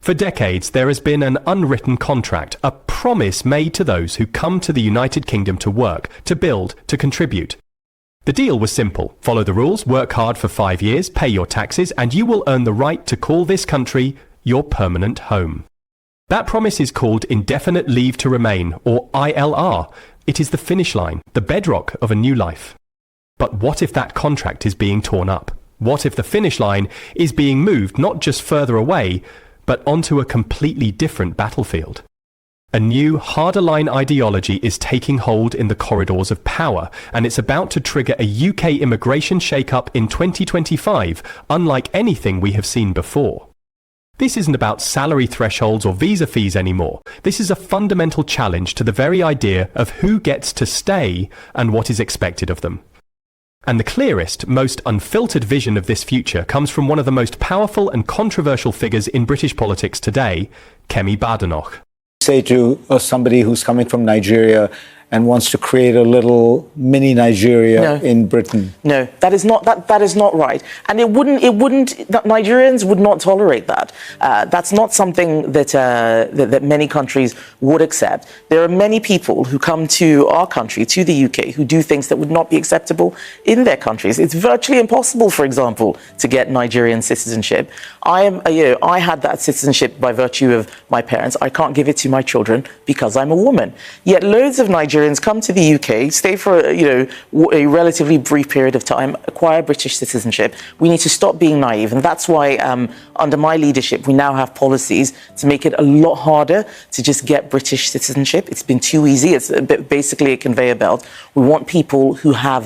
For decades, there has been an unwritten contract, a promise made to those who come to the United Kingdom to work, to build, to contribute. The deal was simple. Follow the rules, work hard for 5 years, pay your taxes, and you will earn the right to call this country your permanent home. That promise is called Indefinite Leave to Remain, or ILR. It is the finish line, the bedrock of a new life. But what if that contract is being torn up? What if the finish line is being moved not just further away, but onto a completely different battlefield? A new, harder line ideology is taking hold in the corridors of power, and it's about to trigger a UK immigration shake-up in 2025, unlike anything we have seen before. This isn't about salary thresholds or visa fees anymore. This is a fundamental challenge to the very idea of who gets to stay and what is expected of them. And the clearest, most unfiltered vision of this future comes from one of the most powerful and controversial figures in British politics today, Kemi Badenoch. Say to somebody who's coming from Nigeria and wants to create a little mini Nigeria in Britain. No, that is not right. And Nigerians would not tolerate that. That's not something that many countries would accept. There are many people who come to our country, to the UK, who do things that would not be acceptable in their countries. It's virtually impossible, for example, to get Nigerian citizenship. I had that citizenship by virtue of my parents. I can't give it to my children because I'm a woman. Yet loads of Nigerians come to the UK, stay for a relatively brief period of time, acquire British citizenship. We need to stop being naive, and that's why under my leadership we now have policies to make it a lot harder to just get British citizenship. It's been too easy. It's basically a conveyor belt. We want people who have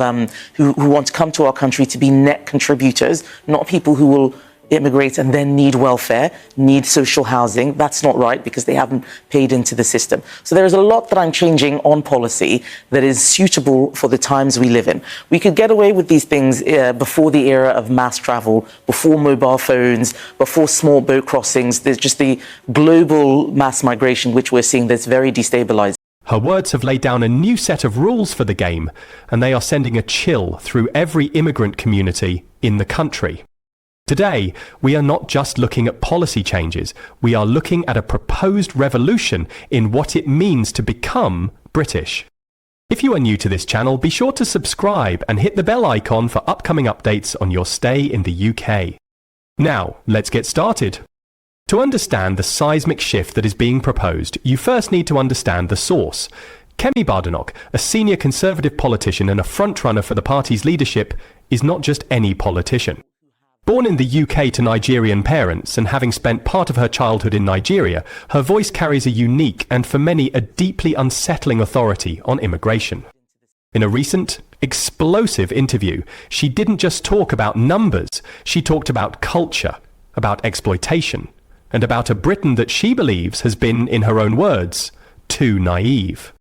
who want to come to our country to be net contributors, not people who will immigrate and then need welfare, need social housing. That's not right because they haven't paid into the system. So there is a lot that I'm changing on policy that is suitable for the times we live in. We could get away with these things before the era of mass travel, before mobile phones, before small boat crossings. There's just the global mass migration which we're seeing that's very destabilizing. Her words have laid down a new set of rules for the game, and they are sending a chill through every immigrant community in the country. Today, we are not just looking at policy changes, we are looking at a proposed revolution in what it means to become British. If you are new to this channel, be sure to subscribe and hit the bell icon for upcoming updates on your stay in the UK. Now, let's get started. To understand the seismic shift that is being proposed, you first need to understand the source. Kemi Badenoch, a senior Conservative politician and a frontrunner for the party's leadership, is not just any politician. Born in the UK to Nigerian parents and having spent part of her childhood in Nigeria, her voice carries a unique and for many a deeply unsettling authority on immigration. In a recent, explosive interview, she didn't just talk about numbers, she talked about culture, about exploitation, and about a Britain that she believes has been, in her own words, too naive.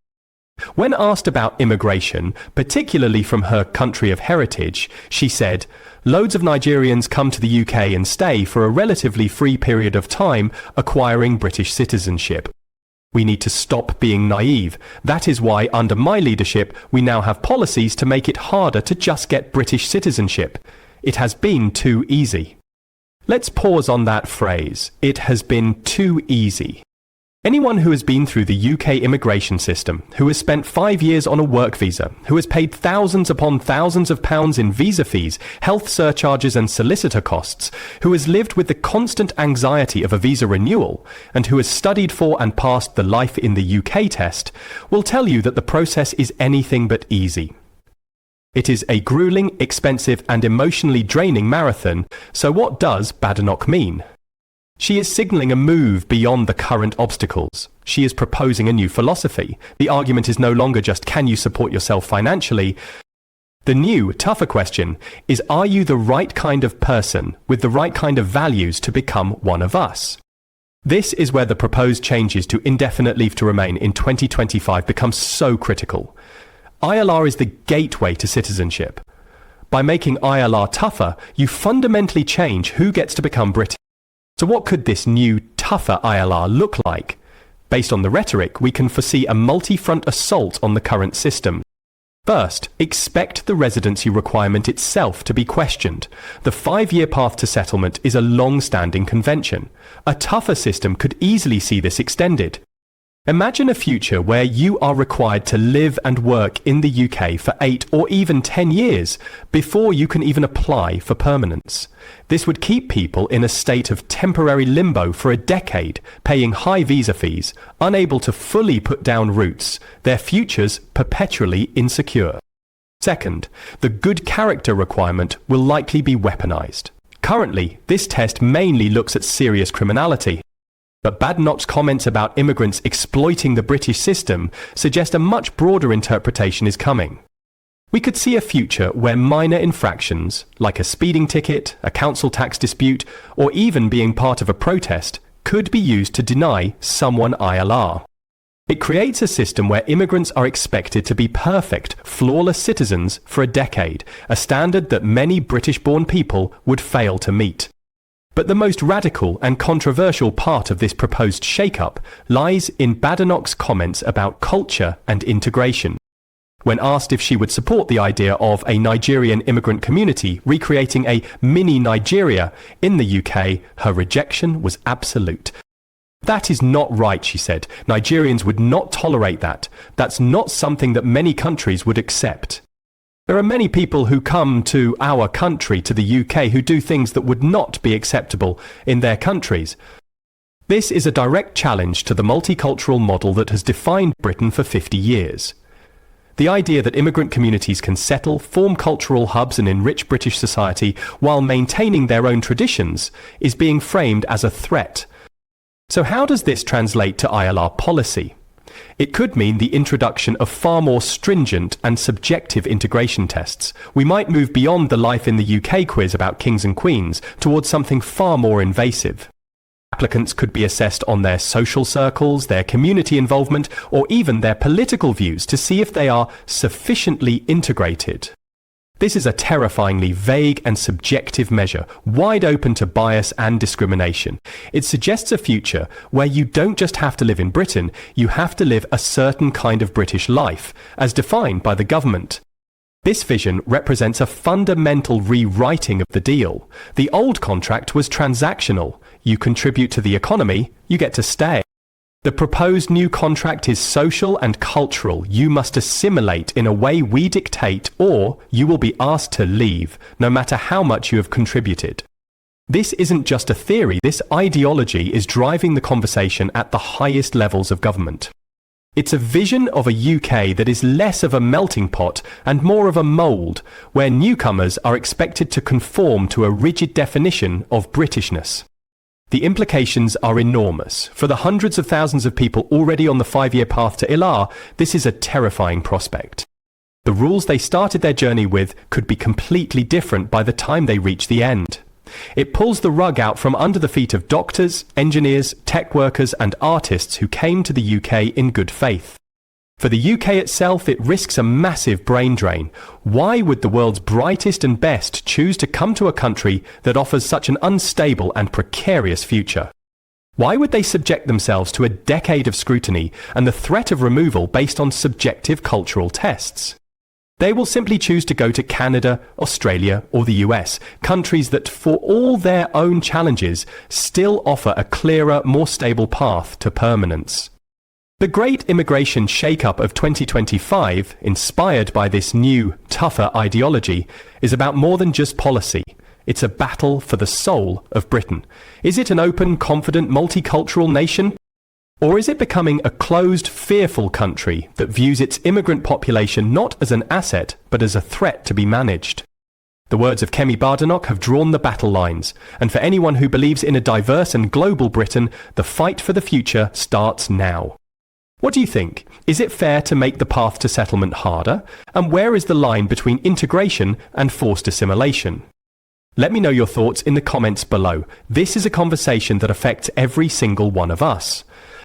When asked about immigration, particularly from her country of heritage, she said, "Loads of Nigerians come to the UK and stay for a relatively free period of time, acquiring British citizenship. We need to stop being naive. That is why, under my leadership, we now have policies to make it harder to just get British citizenship. It has been too easy." Let's pause on that phrase. It has been too easy. Anyone who has been through the UK immigration system, who has spent 5 years on a work visa, who has paid thousands upon thousands of pounds in visa fees, health surcharges and solicitor costs, who has lived with the constant anxiety of a visa renewal, and who has studied for and passed the Life in the UK test, will tell you that the process is anything but easy. It is a grueling, expensive and emotionally draining marathon, so what does Badenoch mean? She is signalling a move beyond the current obstacles. She is proposing a new philosophy. The argument is no longer just can you support yourself financially? The new, tougher question is, are you the right kind of person with the right kind of values to become one of us? This is where the proposed changes to indefinite leave to remain in 2025 become so critical. ILR is the gateway to citizenship. By making ILR tougher, you fundamentally change who gets to become British. So what could this new, tougher ILR look like? Based on the rhetoric, we can foresee a multi-front assault on the current system. First, expect the residency requirement itself to be questioned. The 5-year path to settlement is a long-standing convention. A tougher system could easily see this extended. Imagine a future where you are required to live and work in the UK for 8 or even 10 years before you can even apply for permanence. This would keep people in a state of temporary limbo for a decade, paying high visa fees, unable to fully put down roots, their futures perpetually insecure. Second, the good character requirement will likely be weaponized. Currently, this test mainly looks at serious criminality. But Badenoch's comments about immigrants exploiting the British system suggest a much broader interpretation is coming. We could see a future where minor infractions, like a speeding ticket, a council tax dispute, or even being part of a protest, could be used to deny someone ILR. It creates a system where immigrants are expected to be perfect, flawless citizens for a decade, a standard that many British-born people would fail to meet. But the most radical and controversial part of this proposed shake-up lies in Badenoch's comments about culture and integration. When asked if she would support the idea of a Nigerian immigrant community recreating a mini Nigeria in the UK, her rejection was absolute. "That is not right," she said. "Nigerians would not tolerate that. That's not something that many countries would accept. There are many people who come to our country, to the UK, who do things that would not be acceptable in their countries." This is a direct challenge to the multicultural model that has defined Britain for 50 years. The idea that immigrant communities can settle, form cultural hubs and enrich British society while maintaining their own traditions is being framed as a threat. So how does this translate to ILR policy? It could mean the introduction of far more stringent and subjective integration tests. We might move beyond the life in the UK quiz about kings and queens towards something far more invasive. Applicants could be assessed on their social circles, their community involvement, or even their political views to see if they are sufficiently integrated. This is a terrifyingly vague and subjective measure, wide open to bias and discrimination. It suggests a future where you don't just have to live in Britain, you have to live a certain kind of British life, as defined by the government. This vision represents a fundamental rewriting of the deal. The old contract was transactional. You contribute to the economy, you get to stay. The proposed new contract is social and cultural. You must assimilate in a way we dictate, or you will be asked to leave, no matter how much you have contributed. This isn't just a theory, this ideology is driving the conversation at the highest levels of government. It's a vision of a UK that is less of a melting pot and more of a mould, where newcomers are expected to conform to a rigid definition of Britishness. The implications are enormous. For the hundreds of thousands of people already on the 5-year path to ILR, this is a terrifying prospect. The rules they started their journey with could be completely different by the time they reach the end. It pulls the rug out from under the feet of doctors, engineers, tech workers and artists who came to the UK in good faith. For the UK itself, it risks a massive brain drain. Why would the world's brightest and best choose to come to a country that offers such an unstable and precarious future? Why would they subject themselves to a decade of scrutiny and the threat of removal based on subjective cultural tests? They will simply choose to go to Canada, Australia, or the US, countries that, for all their own challenges, still offer a clearer, more stable path to permanence. The great immigration shake-up of 2025, inspired by this new, tougher ideology, is about more than just policy. It's a battle for the soul of Britain. Is it an open, confident, multicultural nation? Or is it becoming a closed, fearful country that views its immigrant population not as an asset, but as a threat to be managed? The words of Kemi Badenoch have drawn the battle lines, and for anyone who believes in a diverse and global Britain, the fight for the future starts now. What do you think? Is it fair to make the path to settlement harder? And where is the line between integration and forced assimilation? Let me know your thoughts in the comments below. This is a conversation that affects every single one of us.